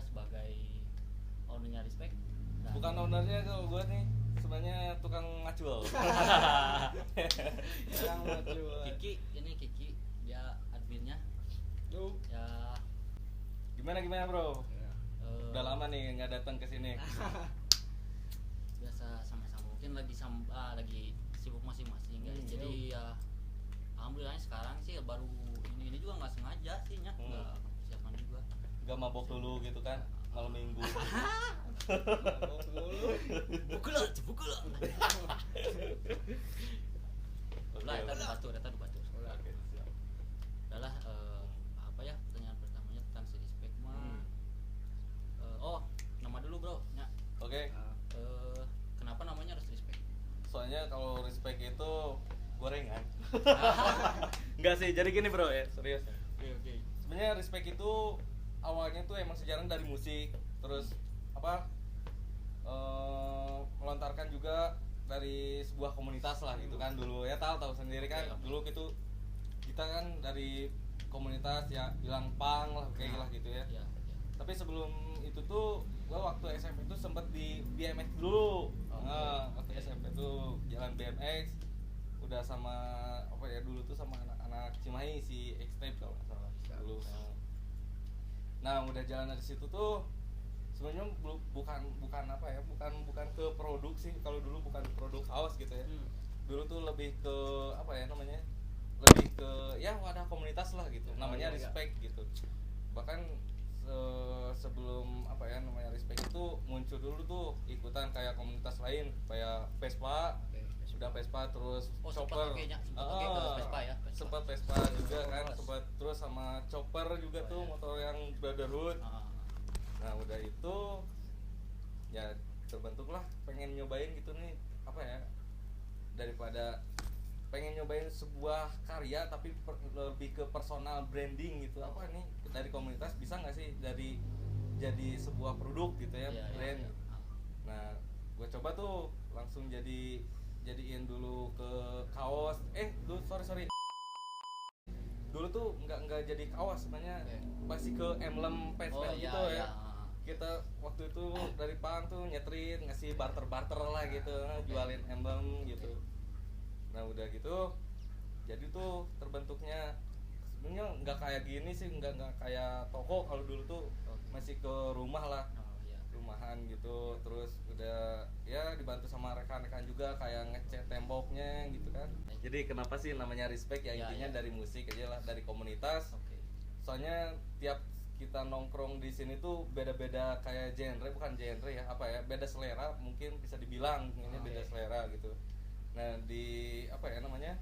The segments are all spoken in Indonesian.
sebagai ownernya Respect. Bukan ownernya kalau gue nih, sebenarnya tukang ngacul. Tukang ngacul. Kiki dia adminnya. Tuh. Ya Gimana bro? Ya. Udah lama nih nggak datang ke sini. Biasa sama-sama mungkin lagi sibuk masing-masing guys. Jadi ya alhamdulillahnya sekarang sih baru ini juga nggak sengaja sih nggak persiapan juga. Gak mabok dulu gitu kan malam minggu. Mabok dulu. Pukul lah. Udah itu batu. Oke, siap. Udahlah apa ya pertanyaan pertamanya tentang si Respect mah. Nama dulu bro. Ya. Oke. Kenapa namanya harus Respect? Soalnya kalau respect itu gorengan. Enggak sih, jadi gini bro ya, serius. Oke. Sebenarnya respect itu awalnya tuh emang sejarah dari musik, terus melontarkan juga dari sebuah komunitas lah gitu kan dulu ya, tahu sendiri kan dulu gitu kita kan dari komunitas ya bilang pang lah kayak lah gitu ya. Ya. Tapi sebelum itu tuh gua waktu SMP tuh sempet di BMX dulu. Waktu SMP tuh jalan BMX udah sama apa ya dulu tuh sama anak-anak Cimahi si X-Tape kalau nggak salah dulu. Nah udah jalan dari situ tuh sebenarnya bukan apa ya bukan ke produk sih, kalau dulu bukan produk kaos gitu ya. Dulu tuh lebih ke apa ya namanya, lebih ke ya wadah komunitas lah gitu, namanya Respect gitu. Bahkan sebelum apa ya namanya Respect itu muncul dulu tuh ikutan kayak komunitas lain kayak Vespa. Sudah Vespa terus Chopper. Sempat Vespa juga kan, sempat terus sama Chopper juga tuh motor yang Brotherhood. Nah udah itu ya terbentuklah pengen nyobain gitu nih apa ya, daripada pengen nyobain sebuah karya tapi lebih ke personal branding gitu, apa nih dari komunitas bisa nggak sih dari jadi sebuah produk gitu ya, brand. Nah gue coba tuh langsung jadiin dulu ke kaos. Sorry dulu tuh nggak jadi kaos sebenarnya, masih ke emblem pet gitu ya. Kita waktu itu dari pang tuh nyetrin ngasih barter lah gitu, jualin emblem gitu. Nah udah gitu jadi tuh terbentuknya sebenarnya nggak kayak gini sih, nggak kayak toko. Kalau dulu tuh masih ke rumah lah, rumahan gitu. Terus udah ya dibantu sama rekan-rekan juga kayak ngecat temboknya gitu kan. Jadi kenapa sih namanya Respect ya, intinya dari musik aja lah, dari komunitas. Soalnya tiap kita nongkrong di sini tuh beda-beda kayak bukan genre ya, apa ya, beda selera mungkin bisa dibilang ini beda selera gitu. Nah di apa ya namanya,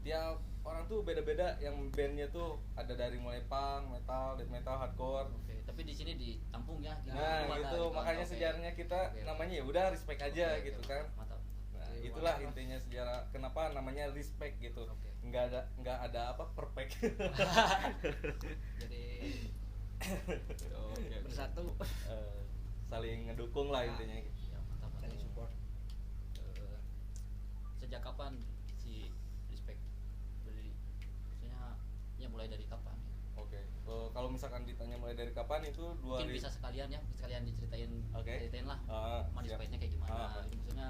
tiap orang tuh beda-beda yang bandnya tuh ada dari mulai punk, metal, death metal, hardcore. Tapi di sini ditampung ya. Nah gitu makanya sejarahnya kita namanya ya udah Respect aja gitu kan. Mantap. Nah itulah intinya sejarah kenapa namanya Respect gitu. Nggak ada apa perfect. Jadi bersatu, saling ngedukung lah intinya. ya mantap. saling support. Sejak kapan si Respect berdiri? Maksudnya ya mulai dari kapan? Oke. Kalau misalkan ditanya mulai dari kapan itu Mungkin bisa sekalian diceritain, ceritain lah Respect-nya kayak gimana. Jadi maksudnya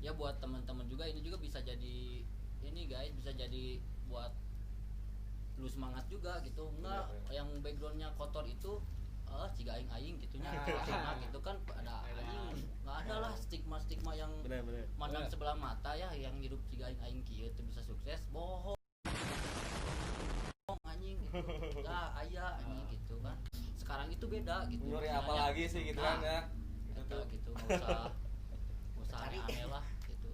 ya buat teman-teman juga, ini juga bisa jadi ini guys, bisa jadi buat lu semangat juga gitu. Enggak yang backgroundnya kotor itu ciga aing gitunya gitu kan, ada aing nggak ada lah stigma yang mandang sebelah mata ya, yang hidup ciga aing kieu itu bisa sukses, bohong anjing gitu. Ya aya anjing gitu kan. Sekarang itu beda gitu. Nyuri apa lagi sih gitu kan ya. Gitu nggak usah aneh lah gitu.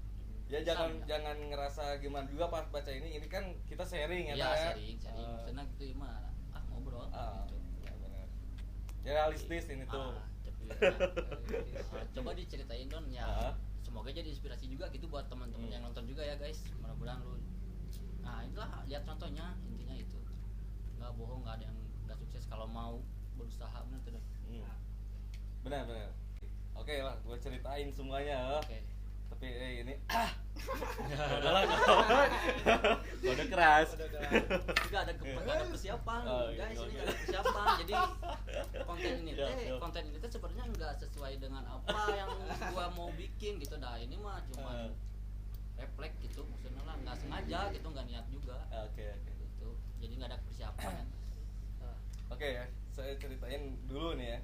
Ya jangan ngerasa gimana juga pas baca ini kan kita sharing ya. Sharing. Maksudnya gitu mah ngobrol gitu. Ya benar. Ya realistis ini tuh. Coba diceritain Don ya. Semoga jadi inspirasi juga gitu buat teman-teman yang nonton juga ya guys. Mudah-mudahan lu. Nah, itulah lihat contohnya, intinya itu. Enggak bohong, enggak ada yang enggak sukses kalau mau berusaha, benar tuh. Benar. Oke lah, gue ceritain semuanya. Tapi ini Udahlah kode keras. Enggak ada persiapan guys, ini enggak ada persiapan. Jadi konten ini tuh sebenarnya enggak sesuai dengan apa yang gua mau bikin gitu. Dah ini mah cuma refleks gitu, maksudnya lah enggak sengaja gitu, enggak niat juga. Oke. Gitu. Jadi enggak ada persiapan. Oke ya, saya ceritain dulu nih ya.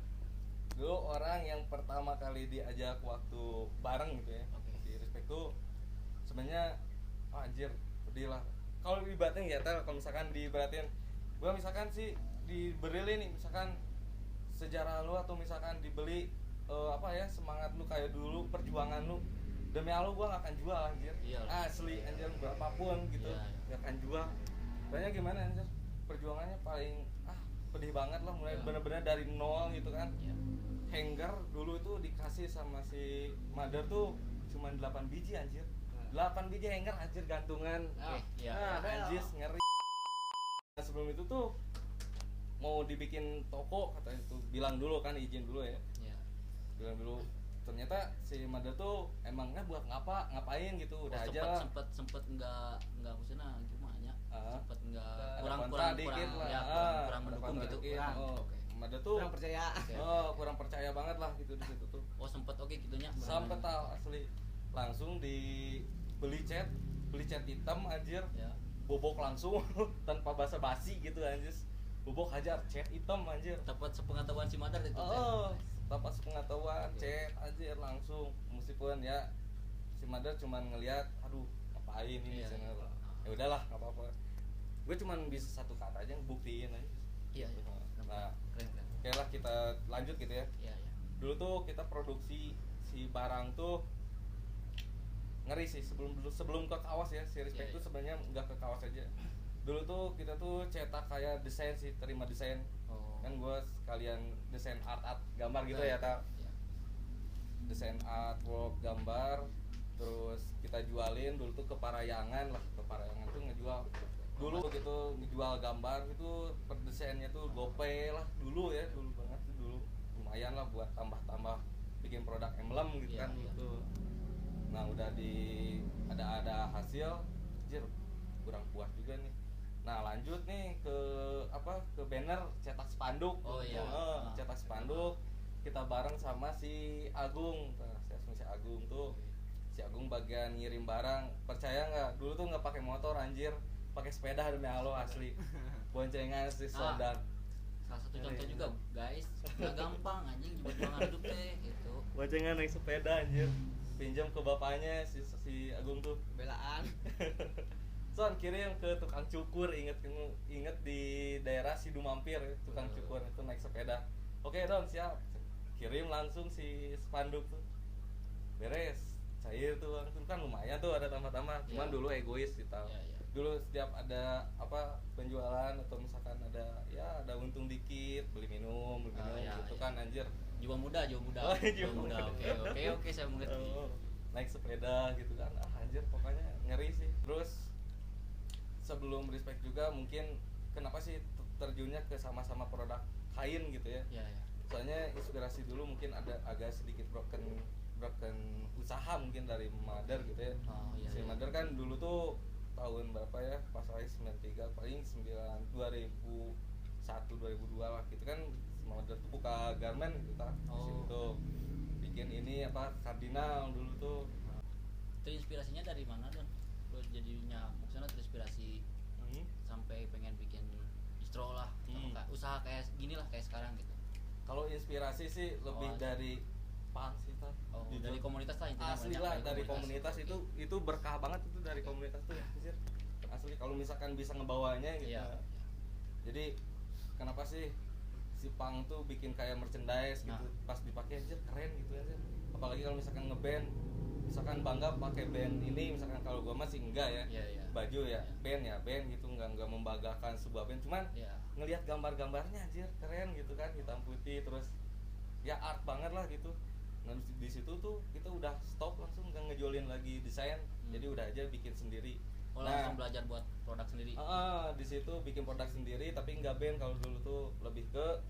Dulu orang yang pertama kali diajak waktu bareng gitu ya. Di Respect tuh sebenarnya anjir, pedih lah. Kalau dibaratin ya, kalau misalkan dibaratin, gua misalkan sih diberi nih, misalkan sejarah lu atau misalkan dibeli semangat lu kayak dulu, perjuangan lu demi Allah gua gak akan jual anjir. Asli anjir, berapapun gitu gak akan jual. Banyak gimana anjir, perjuangannya paling pedih banget lah, mulai bener-bener dari nol gitu kan. Hanger dulu itu dikasih sama si mother tuh cuma 8 biji anjir. 8 biji hanger anjir gantungan. Anjir ngeri. Nah, sebelum itu tuh mau dibikin toko katanya itu, bilang dulu kan, izin dulu ya. Bilang dulu. Ternyata si mother tuh emangnya buat ngapain gitu, udah aja lah. Sempet enggak maksudnya gimana ya? Sempet enggak kurang mendukung gitu. Mother tuh kurang percaya. Kurang percaya banget lah gitu di situ tuh. Sempet gitunya. Sampai tahu asli. Langsung beli cat hitam anjir. Bobok langsung tanpa basa-basi gitu anjir. Bobok hajar cat hitam anjir. Dapat sepengetahuan si mother itu. Dapat sepengetahuan cat anjir langsung. Meskipun ya si mother cuman ngelihat, aduh ngapain ini channel. Ya udahlah, enggak apa-apa. Gue cuman bisa satu kata aja ngebuktiin aja. Nah, keren. Oke lah, kita lanjut gitu ya. Dulu tuh kita produksi si barang tuh ngeri sih, sebelum ke kawas ya. Si Respect tuh sebenarnya nggak ke kawas aja. Dulu tuh kita tuh cetak kayak desain sih, terima desain. Kan gue sekalian desain art gambar gitu ya, tak. Desain artwork gambar, terus kita jualin dulu tuh ke Parayangan tuh ngejual. Dulu gitu ngejual gambar itu per desainnya tuh GoPay lah dulu banget tuh dulu. Lumayan lah buat tambah bikin produk emblem gitu kan gitu. Nah, udah ada hasil, anjir kurang puas juga nih. Nah, lanjut nih ke banner cetak spanduk. Cetak spanduk kita bareng sama si Agung. Si Agung tuh, si Agung bagian ngirim barang. Percaya nggak? Dulu tuh nggak pakai motor anjir, pakai sepeda demi Allah asli. Boncengan si Sodan. Salah satu contoh juga guys, nggak gampang anjing perjuangan hidup teh gitu. Boncengan naik sepeda anjir. Pinjam ke bapaknya si Agung tuh, belaan. Son kirim ke tukang cukur, inget di daerah Sidu Mampir, tukang cukur itu naik sepeda. Oke Don, siap. Kirim langsung si spanduk tuh. Beres, cair tuh kan lumayan tuh, ada tambah-tambah. Cuman dulu egois kita. Dulu setiap ada penjualan atau misalkan ada untung dikit, beli minum gitu kan anjir. Jiwa muda. Oke, saya mengerti. Naik sepeda gitu kan, anjir pokoknya ngeri sih. Terus sebelum Respect juga mungkin kenapa sih terjunnya ke sama-sama produk kain gitu ya? Soalnya inspirasi dulu mungkin ada agak sedikit broken usaha mungkin dari mother gitu ya. Si mother kan dulu tuh tahun berapa ya, pas lagi 93 paling 2001 2002 lah gitu kan. Mother tuh buka garment gitu kan. Situ bikin ini kardinal dulu tuh. Terinspirasinya dari mana Don? Lo jadinya maksudnya terinspirasi sampai pengen bikin distro lah, usaha kayak gini lah kayak sekarang gitu. Kalau inspirasi sih lebih dari sih kan. Dari komunitas lah intinya. Asli lah dari komunitas itu berkah banget itu dari komunitas tuh anjir. Asli kalau misalkan bisa ngebawanya gitu. Jadi kenapa sih si Pang tuh bikin kayak merchandise gitu, pas dipakai anjir keren gitu anjir. Apalagi kalau misalkan ngeband, misalkan bangga pakai band ini, misalkan kalau gua masih enggak ya. Baju band gitu, enggak membanggakan sebuah band, cuman ngelihat gambar-gambarnya anjir keren gitu kan, hitam putih terus ya art banget lah gitu. Nah di situ tuh kita udah stop, langsung nggak ngejualin lagi desain, jadi udah aja bikin sendiri. Langsung belajar buat produk sendiri. Di situ bikin produk sendiri tapi nggak band. Kalau dulu tuh lebih ke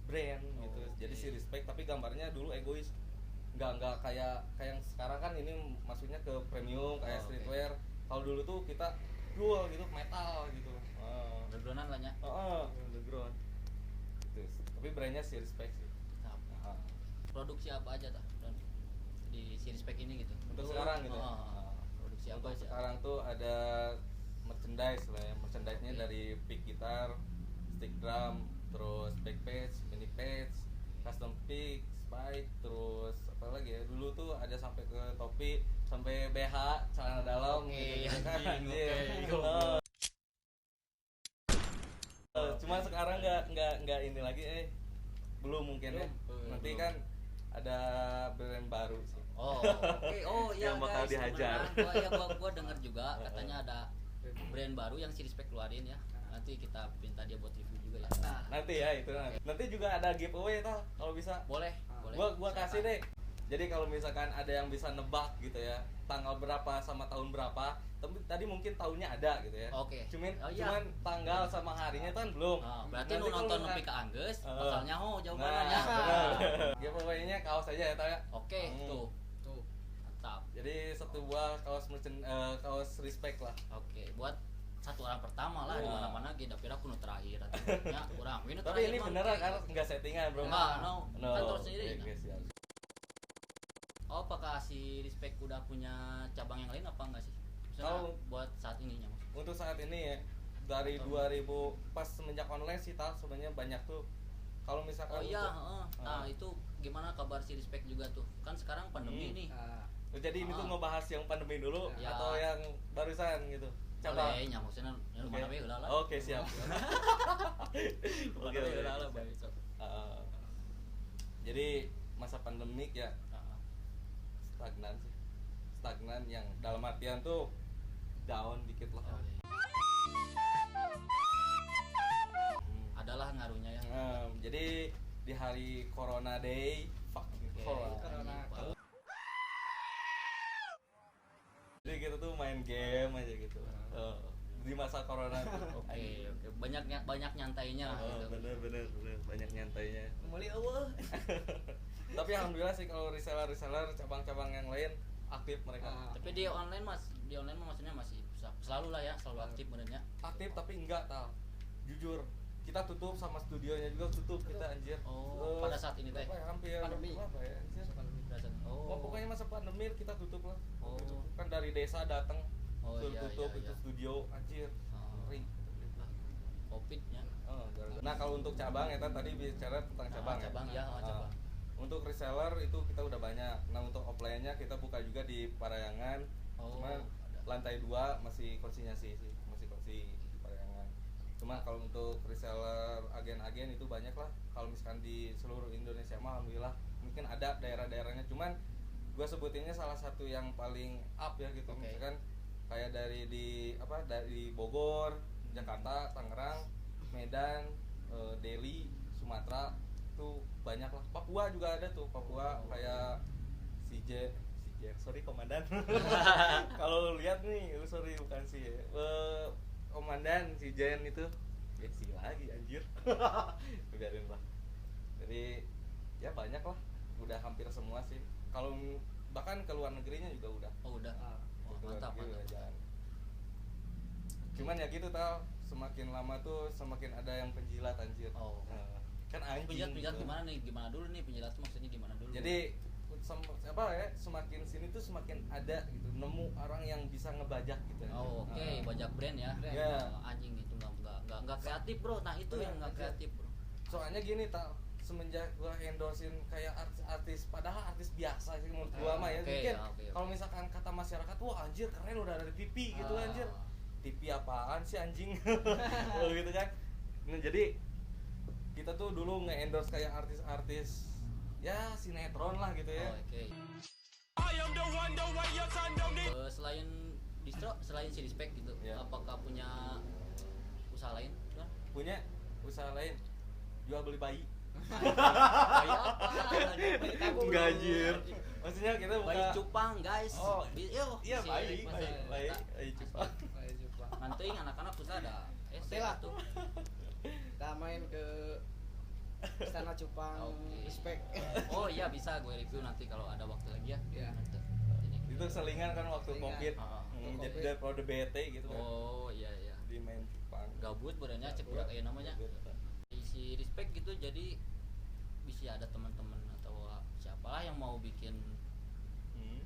brand gitu. Jadi si Respect tapi gambarnya dulu egois. nggak kayak yang sekarang kan ini maksudnya ke premium kayak streetwear. Kalau dulu tuh kita dual gitu, metal gitu. Undergroundan lah nya. Underground. Gitu. Tapi brandnya si Respect sih. Produksi apa aja Don? Di si Respect ini gitu. Untuk sekarang gitu. Produksi apa untuk aja? Sekarang tuh ada merchandise lah ya. Merchandise-nya dari pick gitar, stick drum, terus back patch, mini patch, custom pick, spike, terus apa lagi ya? Dulu tuh ada sampai ke topi, sampai BH, celana dalam gitu kan. Cuma sekarang nggak ini lagi belum mungkin ya. Nanti kan ada brand baru sih. Iya yang bakal guys, dihajar. Gua dengar juga katanya ada brand baru yang si Respect keluarin ya. Nanti kita minta dia buat review juga ya. Nanti ya itu. Nanti juga ada giveaway tau kalau bisa. Boleh. Gua kasih deh. Jadi kalau misalkan ada yang bisa nebak gitu ya, tanggal berapa sama tahun berapa, tapi tadi mungkin tahunnya ada gitu ya. Oke. Cuman tanggal sama harinya kan belum. Berarti lu nonton nepi ka Anggeus, bakal nyaho jawabannya. Giveaway-nya kaos aja ya tau ya. Oke, tuh. Mantap. Jadi satu buah kaos Respect lah. Oke, buat satu orang pertama lah di mana-mana kita kira kuno terakhir artinya kurang. Tapi ini beneran kan enggak settingan, Bro. No. Kan terus sendiri. Siap. Apakah si Respect udah punya cabang yang lain apa enggak sih? Misalnya buat saat ininya. Untuk saat ini ya dari 2000 pas semenjak online sih sebenarnya banyak tuh. Kalau misalkan nah itu gimana kabar si Respect juga tuh? Kan sekarang pandemi nih. Jadi ini tuh ngebahas yang pandemi dulu atau yang barusan gitu. Boleh, maksudnya mana we heula lah. Oke, siap. Oke, lah baik. Jadi masa pandemik ya stagnan yang dalam artian tuh down dikit lah. Adalah ngaruhnya ya. Jadi di hari Corona Day, Corona. Jadi kita tuh main game aja gitu. Di masa Corona tuh. Oke. Banyak nyantainya gitu. Bener banyak nyantainya. Kembali Allah. Tapi alhamdulillah sih kalau reseller cabang-cabang yang lain aktif mereka. Tapi di online maksudnya masih selalu lah ya, selalu aktif benernya. Aktif tapi enggak jujur kita tutup sama studionya juga tutup kita anjir. Pada saat ini teh. Hampir pandemi. Apa ya anjir? Pokoknya masa pandemi kita tutup lah. Kan dari desa datang suruh tutup itu studio anjir. Ngeri. Covid-nya. Nah, kalau untuk cabang ya tadi bicara tentang cabang. Cabang. Untuk reseller itu kita udah banyak. Nah, untuk offline-nya kita buka juga di Parayangan. Cuma lantai 2 masih konsinyasi sih, masih konsi di Parayangan. Cuma kalau untuk reseller agen-agen itu banyak lah. Kalau misalkan di seluruh Indonesia mah alhamdulillah mungkin ada daerah-daerahnya. Cuman gua sebutinnya salah satu yang paling up ya gitu. Misalkan kayak dari Bogor, Jakarta, Tangerang, Medan, Delhi, Sumatera tuh banyak lah. Papua juga ada tuh, kayak sorry komandan. Kalau lihat nih, sorry bukan komandan si Jen itu si lagi anjir. Biarin lah. Jadi ya banyak lah, udah hampir semua sih. Kalau bahkan ke luar negerinya juga udah. Udah. Mantap. Cuman ya gitu semakin lama tuh semakin ada yang penjilat anjir. Kan anjing. Penjilat gimana nih? Gimana dulu nih penjilat maksudnya gimana dulu? Jadi semakin sini tuh semakin ada gitu, nemu orang yang bisa ngebajak gitu. Bajak brand ya. Anjing itu enggak kreatif, Bro. Nah, itu yang enggak kreatif, Bro. Soalnya gini semenjak gua endorsein kayak artis padahal artis biasa sih menurut gua mah ya. Mungkin kalau misalkan kata masyarakat wah anjir keren udah ada di TV gitu anjir. TV apaan sih anjing? Gitu kan. Nah, jadi kita tuh dulu nge-endorse kayak artis-artis ya sinetron lah gitu ya. Selain distro, selain si Respect gitu, apakah punya usaha lain? Punya usaha lain, jual beli bayi. Bayi apa? Enggak anjir. Maksudnya kita buka bayi cupang, guys. Iya bayi cupang. Nanti anak-anak susah ada. Lah. Kita main ke Istana Cupang. Oke. Respect. Oh iya bisa gue review nanti kalau ada waktu lagi ya. Iya. Nanti. Itu selingan kan waktu Selingan. covid. Waktu Jadi Covid. daripada BT gitu kan. Oh iya iya. Di main Jepang. Gabut badannya cek udah kayak namanya. Isi respect gitu, jadi bisa ada teman-teman atau siapalah yang mau bikin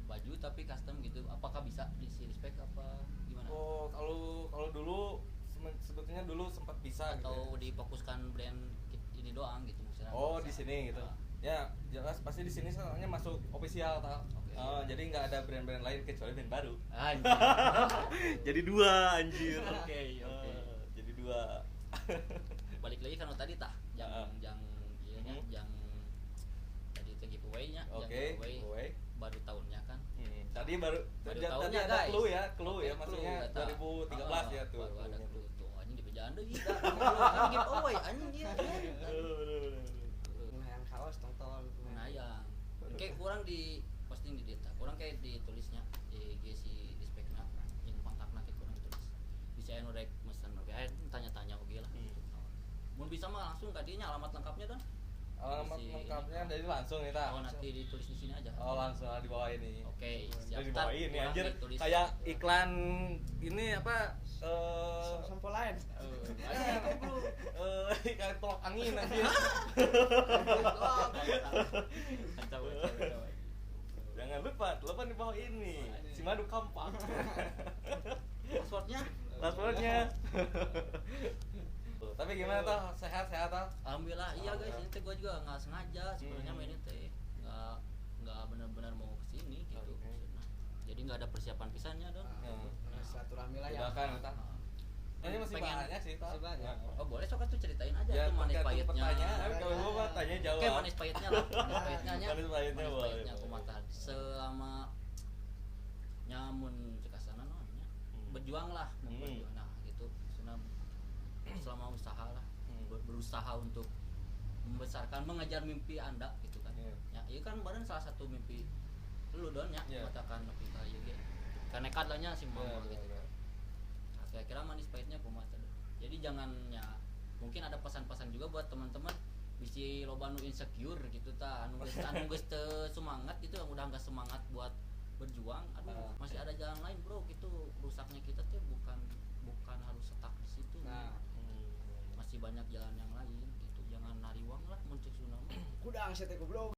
baju tapi custom gitu, apakah bisa diisi respect apa gimana? Oh, kalau dulu sebetulnya dulu sempat bisa Atau gitu. difokuskan brand ini doang gitu misalnya. Oh, di sini gitu. Ya, jelas pasti di sini soalnya masuk official tau. Oke. Jadi nggak ada brand-brand lain kecuali brand baru. Anjir. Jadi dua anjir. Oke. Jadi dua. Balik lagi kan tadi tah yang yang tadi itu giveaway-nya, yang Oke, giveaway baru tahunnya kan. Tadi baru Baru tadi tahunnya, ada guys. clue ya Oke, maksudnya clue, 2013 ya tuh. Baru ada clue-nya clue tuh. tuh. Anjing di pejaan deui dah. Kan giveaway anjing dia. Lumayan kaos tonton. Nah, yang kayak kurang di posting di data, kurang kayak ditulisnya di IG si Respectna, yang kontakna kayak kurang ditulis. Bisa anu rek mesen oke, tanya-tanya oke lah. Mun bisa mah langsung ka dinya alamat lengkapnya dan. Alamat lengkapnya dari langsung nih ta. Oh, nanti ditulis di sini aja. Oh, langsung di bawah ini. Oke, siap. Dari bawah ini Kurang anjir ditulis. kayak iklan ini apa Sampo lain. iklan tolak angin anjir. Kacau. Jangan lupa di bawah ini. Cimadu Kampak. Passwordnya? Passwordnya. Tapi gimana toh? Sehat-sehat toh? Alhamdulillah, iya guys, ini teh gue juga nggak sengaja sebenarnya main ini teh nggak benar-benar mau kesini gitu. Oke. Maksudnya. Jadi nggak ada persiapan pisannya dong. Silaturahmi lah ya. Udah kan entah. Ini masih Pengen- banyak sih toh. masih banyak. Oh boleh sok tuh ceritain aja Ya, tuh manis tergantung pahitnya. pertanyaan. Kalau gua mah tanya jawab. Oke, manis pahitnya lah. Manis pahitnya nya. Manis pahitnya boleh, aku boleh. mata selama nyamun cekasana nonnya. Berjuang lah, berjuang. Nah, gitu. Selama usaha lah. Berusaha untuk membesarkan, mengejar mimpi Anda gitu kan. Iya. Ya, iya kan badan salah satu mimpi lu don ya, Iya. katakan lebih kayak gitu. Kan nekat lah nya si mama Iya, gitu. iya. Nah, kira-kira manis pahitnya kumaha teh. Jadi jangan ya, mungkin ada pesan-pesan juga buat teman-teman bisi loba nu insecure gitu ta, anu geus teu semangat gitu, udah enggak semangat buat berjuang. Aduh, masih ada jalan lain, Bro. Gitu. Rusaknya kita tuh bukan harus stuck di situ. Nah, Masih banyak jalan yang lain gitu. Jangan nariwang lah muncul tsunami. kudang saya teh goblok.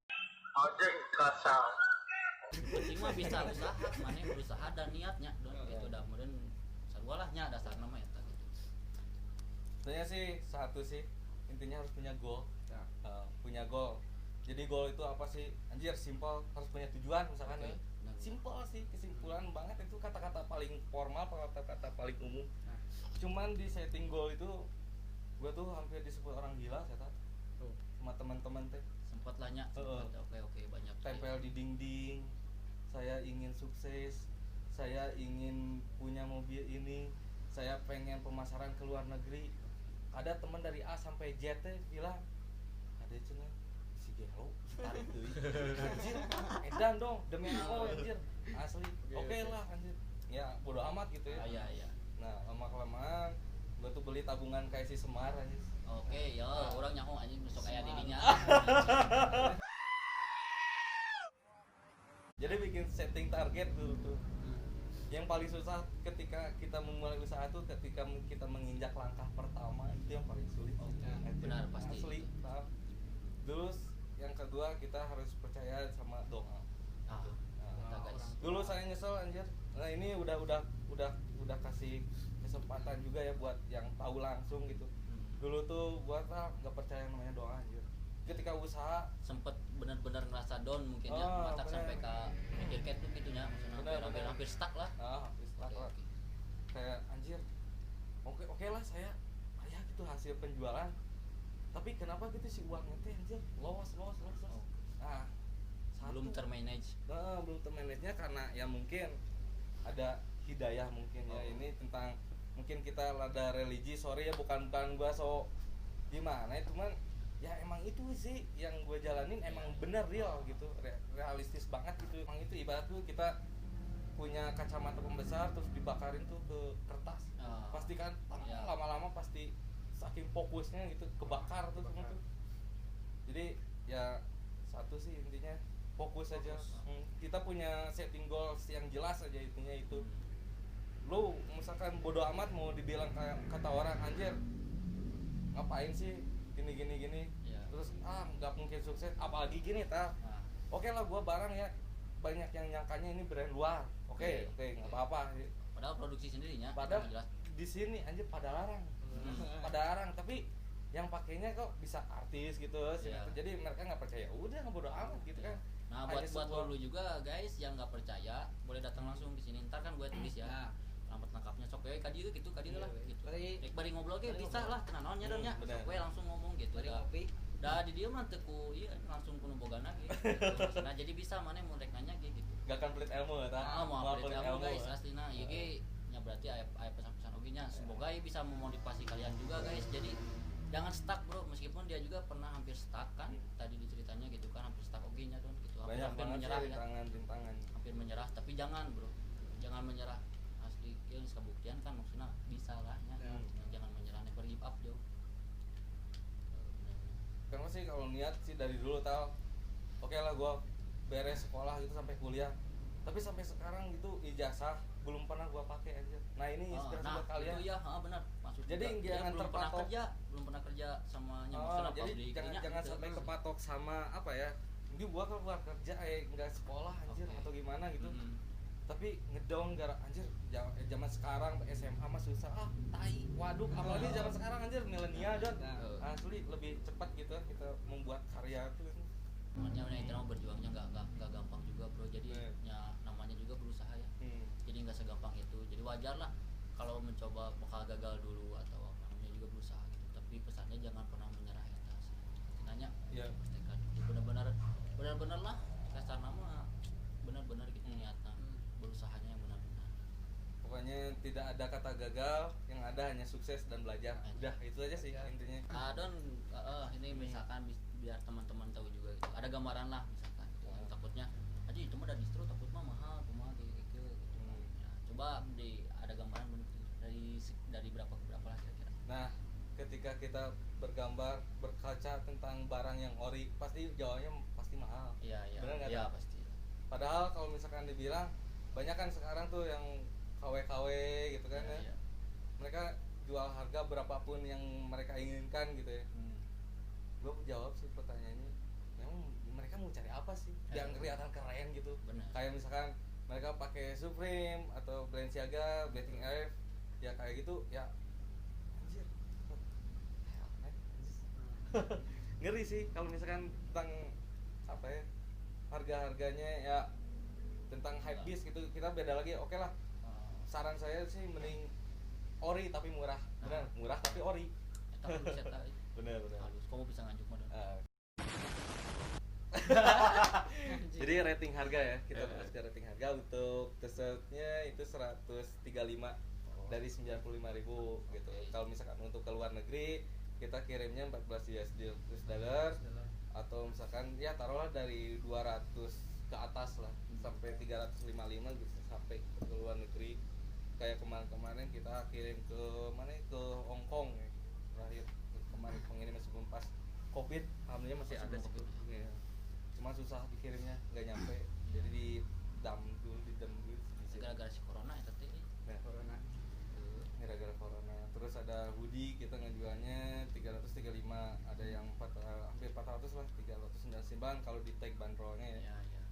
Penting mah bisa usaha, mana berusaha dan niatnya don gitu dah kemudian sarua lah nya dasar nama eta gitu. Sebenarnya sih satu sih intinya harus punya goal. Ya. Punya goal. Jadi goal itu apa sih? Anjir simple, harus punya tujuan misalkan Oke, ya. benar. Simple sih, kesimpulan banget itu kata-kata paling formal, kata-kata paling umum. Nah. Cuman di setting goal itu gua tuh hampir disebut orang gila saya tahu. Tuh. Sama teman-teman teh Sempat lah nya, oke banyak. tempel di dinding. Saya ingin sukses, saya ingin punya mobil ini, saya pengen pemasaran ke luar negeri. Ada teman dari A sampai Z teh bilang, ada cenah si Gelo tarik deui. Anjir, edan dong demi Allah anjir. Asli. Oke lah anjir. Ya bodo amat gitu ya. Iya. Nah, lama-kelamaan gua tuh beli tabungan kayak si Semar anjir. Oke, ya orang nyaho anjing besok kayak dirinya. Jadi bikin setting target dulu tuh. Yang paling susah ketika kita memulai usaha tuh ketika kita menginjak langkah pertama itu yang paling sulit. Oh, Anjir. benar, pasti. Asli. Nah, terus yang kedua kita harus percaya sama doa. Ah, Nah, guys. dulu saya nyesel anjir. Nah, ini udah kasih kesempatan juga ya buat yang tahu langsung gitu. Dulu tuh buat nggak percaya namanya doa anjir. Ketika usaha Sempet benar-benar ngerasa down mungkin ya, Oh, matak bener. sampai ke mikir kayak tuh gitunya, maksudnya hampir stuck lah. habis Oke, lah. oke. Kayak anjir oke lah saya kayak gitu hasil penjualan tapi kenapa gitu si uangnya teh anjir los Oh. nah Belum termanage. belum termanage-nya karena ya mungkin ada hidayah mungkin ya ini tentang mungkin kita ada religi sorry ya bukan gua so gimana ya cuman ya emang itu sih yang gue jalanin emang bener real gitu realistis banget gitu emang itu ibarat tuh kita punya kacamata pembesar terus dibakarin tuh ke kertas pasti kan Ya. lama-lama pasti saking fokusnya gitu kebakar tuh semua tuh Jadi ya satu sih intinya fokus aja. Kita punya setting goals yang jelas aja, intinya itu. Lu misalkan bodo amat mau dibilang kayak kata orang, anjir ngapain sih gini ya. Terus nggak mungkin sukses, apalagi gini oke lah gua barang ya banyak yang nyangkanya ini brand luar, oke nggak apa-apa, padahal produksi sendirinya padahal di sini anjir pada larang tapi yang pakainya kok bisa artis gitu ya. Jadi mereka nggak percaya, udah nggak bodo amat gitu kan. Nah buat lu juga guys yang nggak percaya boleh datang langsung di sini, ntar kan gue tulis ya alamat lengkapnya sok we kadieu gitu lah gitu. Rek bari ngobrol ge bisa lah tenan naonnya dan nya. Sok we langsung ngomong gitu. Da di dieu mah teu ku ieu langsung kudu bogana gitu. Nah jadi bisa maneh mun rek nanya ge gitu. Gak kan pelit ilmu eta. Mau pelit ilmu guys aslinya ieu ge nya berarti aya pesan-pesan oge nya. Semoga bisa memotivasi kalian juga guys. Jadi jangan stuck bro, meskipun dia juga pernah hampir stuck kan tadi diceritanya gitu kan, hampir stuck oge nya don gitu. Hampir menyerah rintangan. Hampir menyerah tapi jangan bro. Jangan menyerah. Yang kebuktian kan maksudnya bisa lah ya. Jangan menyerah, never give up jauh. Karena sih kalau niat sih dari dulu tahu oke lah gue beres sekolah gitu sampai kuliah, tapi sampai sekarang gitu ijazah belum pernah gue pakai aja. Nah ini inspirasi buat kalian. Itu ya benar maksud. Jadi jangan terpatok belum pernah kerja sama jadi jangan sampai kepatok sama apa ya, ini gue keluar kerja nggak sekolah anjir atau gimana gitu. Tapi ngedown gara anjir zaman sekarang SMA mah susah tai waduk, apalagi zaman sekarang anjir milenial dan asli lebih cepat gitu kita membuat karya itu. Makanya itu berjuangnya nggak gampang juga bro, jadi ya namanya juga berusaha ya. Jadi nggak segampang itu, jadi wajar lah kalau mencoba bakal gagal dulu atau namanya juga berusaha gitu. Tapi pesannya jangan pernah menyerah ya sih. Nanya pastikan benar-benar lah kasar nama benar-benar gitu niatnya. Berusahanya yang benar-benar. Pokoknya tidak ada kata gagal, yang ada hanya sukses dan belajar. Udah itu aja sih intinya. Don ini misalkan biar teman-teman tahu juga gitu. Ada gambaran lah misalkan. Takutnya aja itu mah dari distro takut mah mahal, kumaha gitu. Ya, coba ada gambaran dari berapa ke berapa lah kira-kira. Nah, ketika kita berkaca tentang barang yang ori, pasti jawabnya pasti mahal. Iya. Benar enggak? Iya, pasti. Padahal kalau misalkan dibilang banyak kan sekarang tuh yang KW gitu kan ya. Mereka jual harga berapapun yang mereka inginkan gitu ya. Gue jawab sih pertanyaannya, memang mereka mau cari apa sih yang kelihatan keren gitu. Kayak misalkan mereka pakai Supreme atau Balenciaga, Betting F, ya kayak gitu ya anjir. Ngeri sih kalau misalkan tentang apa ya harga-harganya ya, tentang hype beast gitu kita beda lagi. Oke lah, saran saya sih mending ori tapi murah. Murah tapi ori. Bener. Halus, kamu bisa nganjuk modal. Jadi rating harga ya, kita bahas ke rating harga. Untuk t-shirtnya itu 135 dari 95.000 gitu. Kalau misalkan untuk ke luar negeri kita kirimnya 14 US dollar atau misalkan ya taruhlah dari 200 ke atas lah sampai 355 bisa sampai ke luar negeri. Kayak kemarin kita kirim ke mana, ke Hong Kong ya. Terakhir kemarin pengirim meskipun pas Covid, alhamdulillah masih ada sih. Ya. Cuma susah dikirimnya, nggak nyampe. Jadi di dam dulu. Gara-gara si corona ya tadi. Nah, corona. Gara-gara corona. Terus ada hoodie kita ngejualnya 335, ada yang hampir 400 lah, 399 kalau di tag bandrolnya ya. Iya.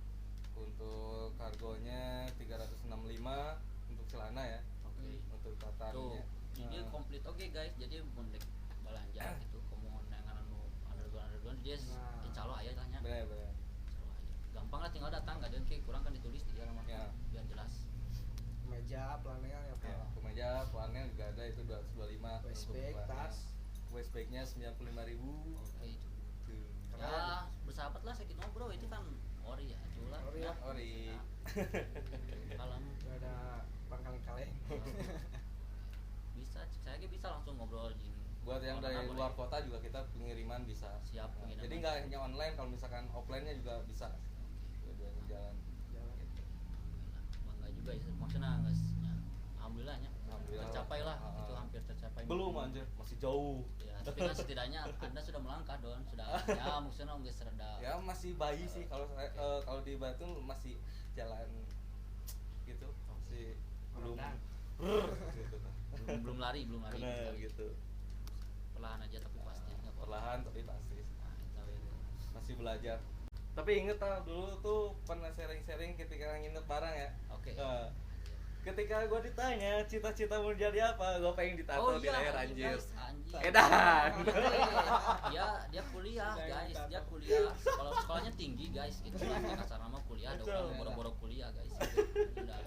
Untuk kargonya 365 untuk celana ya. Untuk tatannya. Jadi komplit guys. Jadi bondek belanja gitu. Kamu nengan underground dia insya Allah aya tanya. Bener. Gampang lah, tinggal datang, gak ada yang kurang kan ditulis di alamat biar jelas. Kemeja, flanel ya Pak. Kemeja, flanel juga ada itu 225. Waistbag, tas. Waistbagnya 95.000. Itu. Ya, bersahabat lah sedikit bro, itu kan ori ya, itulah. Ori. Kalau Gak ada pangkalan kaleng. Bisa, saya bisa langsung ngobrol gini. Buat yang dari luar kota juga kita pengiriman bisa. Siap pengiriman. Jadi nggak hanya online, kalau misalkan offline-nya juga bisa. Dua-duanya jalan. Gitu. Bangga juga ya, maksudnya guys. Ya, alhamdulillahnya. Tercapai lah, itu hampir tercapai. Belum anjir, masih jauh. Ya, tapi kan setidaknya Anda sudah melangkah Don, sudah Ya maksudnya nggak serada. Ya masih bayi sih kalau kalau di Batu masih jalan gitu, masih belum gitu. belum lari Benar gitu. Perlahan aja tapi pasti. Perlahan tapi pasti. Nah, itu. Masih belajar. Tapi inget dulu tuh pernah sharing-sharing ketika nginep bareng ya. Oke. Ketika gue ditanya cita-cita mau jadi apa, gue pengen ditato di leher anjir. Anjir. Edan. Dia kuliah guys, dia kuliah. Sekolahnya tinggi guys, gitu lah. Kasar nama kuliah, ada orang boro-boro kuliah guys. Gitu. Udah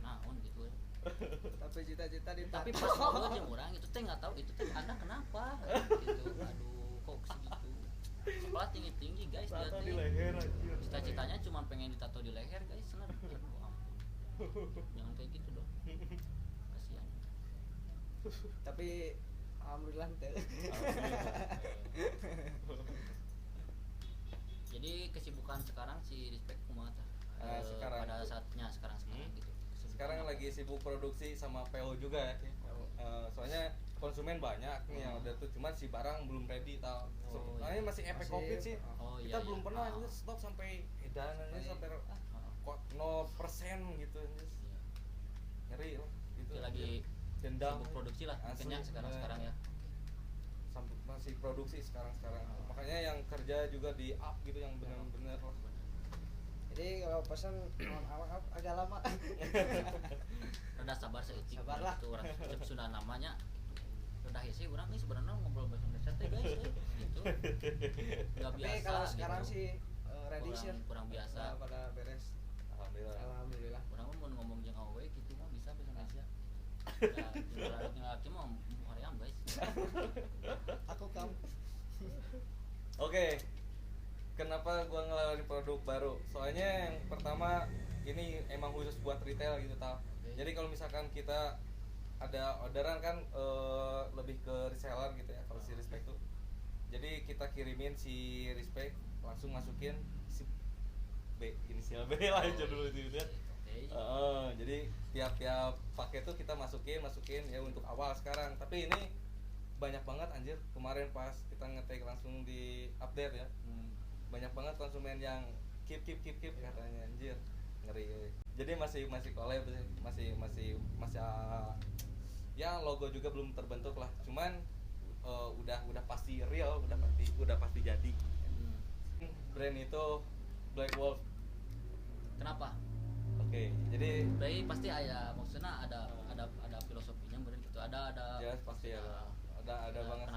naon gitu. Tapi cita-cita di Tapi pas ngobrol aja orang itu teh nggak tahu itu teh Anda kenapa gitu. Aduh kok segitu. Sekolah tinggi guys dia Tato teh. di leher anjir. Cita-citanya cuma pengen ditato di leher guys, bener. Jangan kayak gitu dong. Kasihan. Tapi alhamdulillah teh. Jadi kesibukan sekarang si Respect kumaha tah? Sekarang pada saatnya sekarang gitu. Sekarang lagi sibuk produksi sama PO juga ya. Soalnya konsumen banyak nih yang udah tuh, cuman si barang belum ready tau. Soalnya masih efek Covid sih. Kita belum pernah aja stok sampai edan aja sampai 0% gitu aja. Ngeri lah gitu. Lagi dendam sibuk produksi lah mungkinnya sekarang ya. Sampai masih produksi sekarang. Makanya yang kerja juga di up gitu yang benar-benar lah. Jadi kalau pesan agak lama. Rada sabar seutik. Sabarlah. Itu orang Sunda namanya. Rada sih orang nih sebenarnya ngobrol bahasa Indonesia teh guys gitu. Enggak biasa. Tapi kalau sekarang gitu. sih ready sih. Kurang biasa. Pada beres. Alhamdulillah. Orang mau ngomong jeung awewe gitu mah bisa bahasa Indonesia. Ya, laki mah hoream guys. Aku kamu. Oke. Kenapa gua ngelawarin produk baru? Soalnya yang pertama ini emang khusus buat retail gitu tau. Jadi kalau misalkan kita ada orderan kan lebih ke reseller gitu ya kalau si Respect tuh. Jadi kita kirimin si Respect langsung masukin si B, inisial B lah aja dulu gitu ya. Jadi tiap paket tuh kita masukin ya untuk awal sekarang. Tapi ini banyak banget anjir. Kemarin pas kita nge-tag langsung di update ya. Banyak banget konsumen yang keep katanya anjir. Ngeri. Jadi masih collab sih. Masih ya logo juga belum terbentuk lah. Cuman udah pasti real, udah pasti jadi. Brand itu Black Wolf. Kenapa? Oke, jadi Berarti pasti maksudnya ada filosofinya brand gitu. Ada ya pasti ada banget.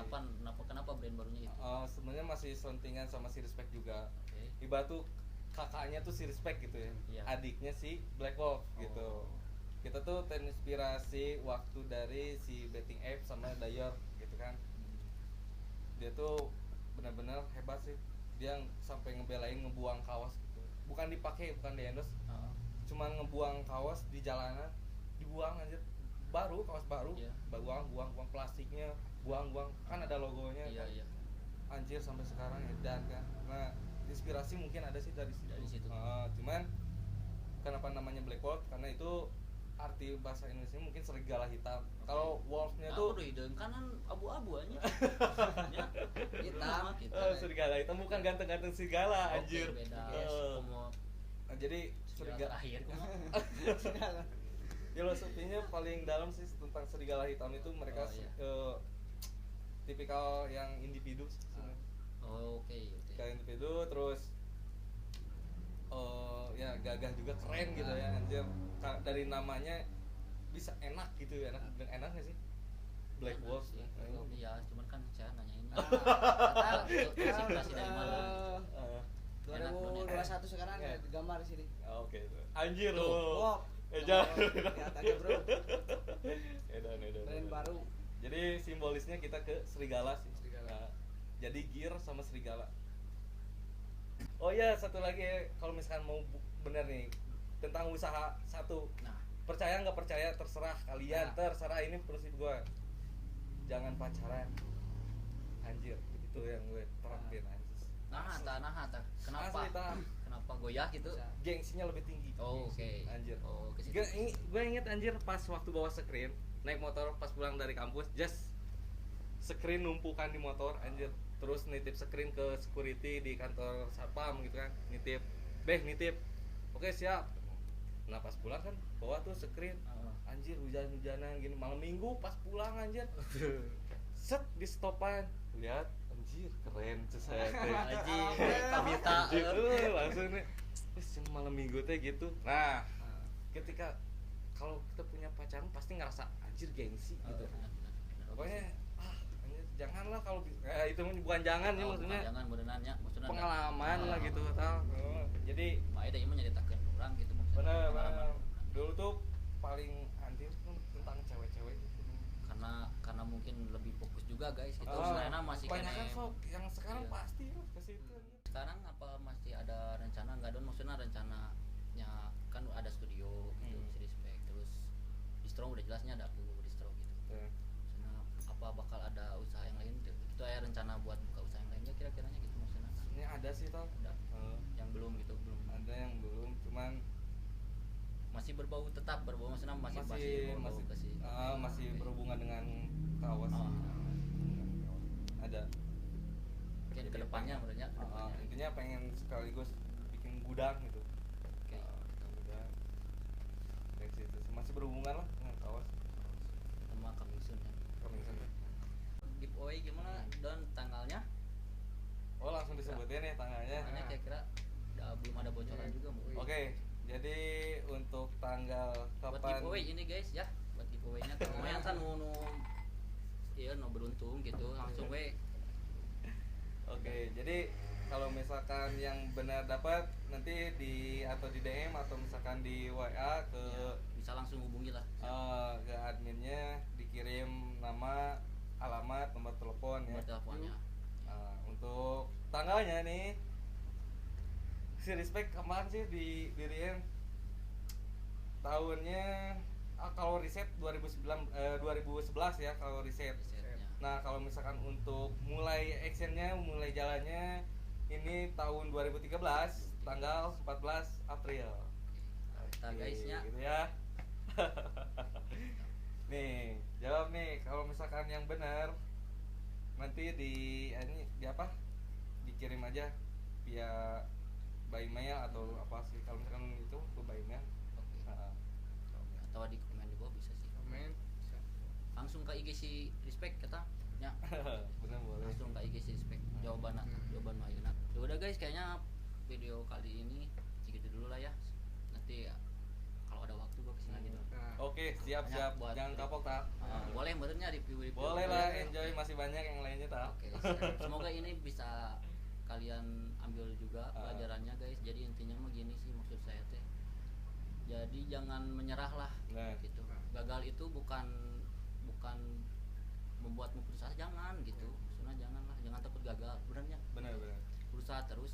Kenapa brand barunya itu? Sebenarnya masih selentingan sama si Respect juga. Okay. Ibarat tuh kakaknya tuh si Respect gitu ya. Iya. Adiknya si Black Wolf gitu. Kita tuh terinspirasi waktu dari si betting app sama Dayor gitu kan. Dia tuh benar-benar hebat sih. Dia sampai ngebelain ngebuang kaos gitu. Bukan dipakai, bukan di endorse. Cuman ngebuang kaos di jalanan, dibuang aja. Baru kaos baru, yeah. buang plastiknya, buang kan ada logonya. Iya, kan. iya. Anjir sampai sekarang edan kan. Nah, inspirasi mungkin ada sih dari situ. Cuman kenapa namanya Black Wolf? Karena itu arti bahasa Indonesia mungkin serigala hitam. Okay. Kalau wolfnya tuh kanan abu-abu aja. Hitam. Serigala hitam bukan ganteng-ganteng serigala anjir. Okay, beda. Jadi serigala akhir filosofinya paling dalam sih tentang serigala hitam itu mereka tipikal yang individu Oke. Kayak individu terus ya gagah juga keren gitu ya anjir. Dari namanya bisa enak gitu ya, enak nggak sih? Black Wolf ya. Iya, cuman kan saya nanya ini. Kata inspirasi dari mana? 2021 sekarang ada gambar di sini. Oke. Anjir loh. Kelihatannya bro. Edan. Brand baru. Jadi simbolisnya kita ke serigala sih. Nah, jadi gear sama serigala. Oh iya, satu lagi kalau misalkan mau bener nih tentang usaha satu. Nah, percaya nggak percaya terserah kalian, terserah, ini prinsip gue. Jangan pacaran. Anjir, itu yang gue terapin anjir. Nah, kenapa? Asli, Kenapa goyah gitu? Gengsinya lebih tinggi. Oh, oke. Anjir. Oh, gue inget anjir pas waktu bawa screen, naik motor pas pulang dari kampus, just screen numpukan di motor anjir. terus nitip screen ke security di kantor satpam gitu kan, nitip oke siap. Nah pas pulang kan bawa tuh screen, anjir hujan-hujanan gini, malam minggu pas pulang anjir set di stopan, lihat anjir keren saya teh anjir kabita langsung nih malam minggu teh gitu. Nah ketika kalau kita punya pacaran pasti ngerasa anjir gengsi gitu. Pokoknya anjir, janganlah kalau itu bukan jangan ya maksudnya. Jangan beneran ya maksudnya Pengalaman lah gitu tau. Jadi ada yang nyeritakeun orang gitu maksudnya. Bener. Dulu tuh paling anjir tentang cewek-cewek gitu. Karena mungkin lebih fokus juga guys gitu. Sebenarnya masih banyak sok yang sekarang pasti lah ke situ. Sekarang apa masih ada rencana enggak Don? Maksudnya rencananya kan ada studio gitu, si Respect, terus distro udah jelasnya ada distro gitu. Maksudnya apa bakal ada usaha yang lain gitu? Itu ada rencana buat buka usaha yang lainnya kira-kiranya gitu maksudnya? Ini ada sih tau. Yang belum gitu belum. Ada yang belum, cuman masih tetap berbau maksudnya masih berhubungan dengan kawas. Ada. Mungkin kedepannya menurutnya. Intinya pengen sekaligus bikin gudang gitu. Gudang. Dari situ masih berhubungan lah dengan kawas. Sama coming soon ya. Giveaway gimana Don tanggalnya? Oh langsung disebutin ya tanggalnya. Kira-kira belum ada bocoran juga mungkin. Oke. Jadi untuk tanggal kapan? Buat giveaway ini guys ya, buat giveaway-nya lumayan kan no beruntung gitu langsung we. Oke, jadi kalau misalkan yang benar dapat nanti di DM atau misalkan di WA ke bisa langsung hubungi lah. Ke adminnya dikirim nama, alamat, nomor telepon ya. Nomor teleponnya. Untuk tanggalnya nih si Respect kemarin sih didiriin tahunnya kalau riset 2011 ya kalau riset. Nah kalau misalkan untuk mulai actionnya, mulai jalannya ini tahun 2013 tanggal 14 April. Kita guysnya gitu ya. Nih jawab nih kalau misalkan yang benar nanti di apa dikirim aja via by mail atau apa sih kalau misalkan itu by mail. Atau di komen di bawah bisa sih. Komen bisa. Langsung ke IG si Respect kata nya. Benar boleh. Langsung ke IG si Respect. Jawaban ayeuna. Ya udah guys, kayaknya video kali ini segitu dulu lah ya. Nanti kalau ada waktu gua kesini lagi dong. Oke, siap. Jangan kapok tak. Boleh benernya review. Boleh lah, enjoy, masih banyak yang lainnya tak. Oke, semoga ini bisa kalian ambil juga pelajarannya guys. Jadi intinya mah gini sih maksud saya teh. Jadi jangan menyerah lah gitu. Gagal itu bukan membuatmu putus asa, jangan gitu. Maksudnya jangan takut gagal. Benernya. Benar. Berusaha terus,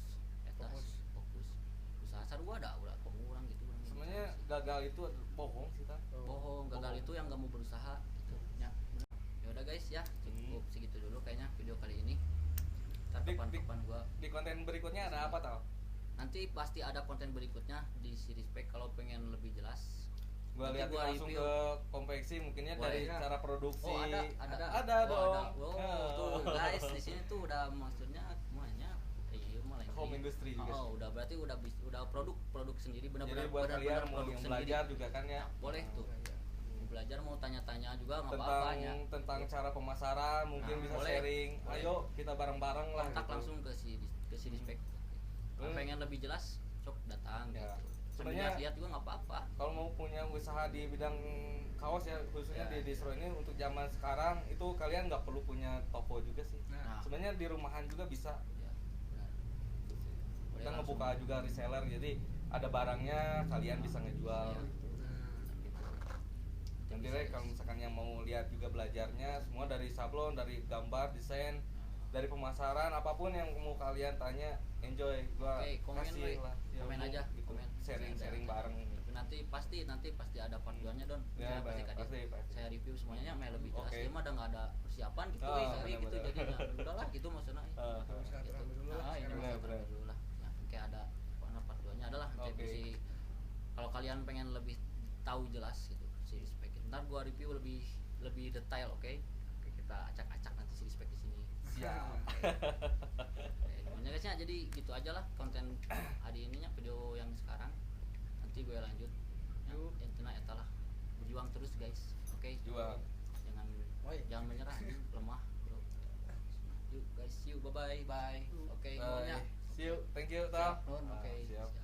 fokus. Usaha sarua ada ulah pengurang gitu. Sebenarnya gagal itu bohong sih tak. Bohong, gagal itu yang gak mau berusaha gitu. Ya udah guys ya, cukup segitu dulu kayaknya video kali ini. Kapan gua di konten berikutnya ada apa tau? Nanti pasti ada konten berikutnya di si Respect kalau pengen lebih jelas. Gua lihat langsung ke konveksi mungkinnya dari cara produksi. Oh, ada dong. Tuh guys, di sini tuh udah maksudnya semuanya mulai home industry juga. Udah berarti udah produk sendiri benar-benar. Jadi buat kalian mau yang belajar juga kan ya. Boleh tuh. Belajar mau tanya-tanya juga nggak apa-apa ya. Tentang cara pemasaran mungkin bisa boleh, sharing. Boleh. Ayo kita bareng-bareng lah. Kontak gitu. langsung ke si Respect. Pengen lebih jelas, sok datang ya. gitu. Sebenarnya lihat juga nggak apa-apa. Kalau mau punya usaha di bidang kaos ya khususnya di distro ini untuk zaman sekarang itu kalian nggak perlu punya toko juga sih. Sebenarnya di rumahan juga bisa. Kita ngebuka juga reseller jadi ada barangnya kalian bisa ngejual. Nanti kalau misalkan yang mau lihat juga belajarnya semua dari sablon, dari gambar, desain, dari pemasaran, apapun yang mau kalian tanya, enjoy. Gua kasih lah. Komen aja, gitu. komen. Sharing bareng. Nanti pasti ada part 2-nya Don. Ya, pasti. Saya review semuanya yang lebih jelas. Okay. Dia mah udah enggak ada persiapan gitu, gitu jadinya. Udahlah gitu maksudnya. Ini benar dulu lah. Ya, kayak ada part 2-nya adalah nanti kalau kalian pengen lebih tahu jelas gitu si Respect. Ntar gua review lebih detail, oke? Kita acak-acak nanti si Respect di sini. Siap. Pokoknya guysnya jadi gitu aja lah konten hari ininya video yang sekarang. Nanti gue lanjut. Intinya etalah berjuang terus guys. Oke. Juang. Jangan menyerah, lemah bro. Yuk guys, yuk bye bye. Oke, semuanya. See you. Thank you, Tom. Oke. Siap.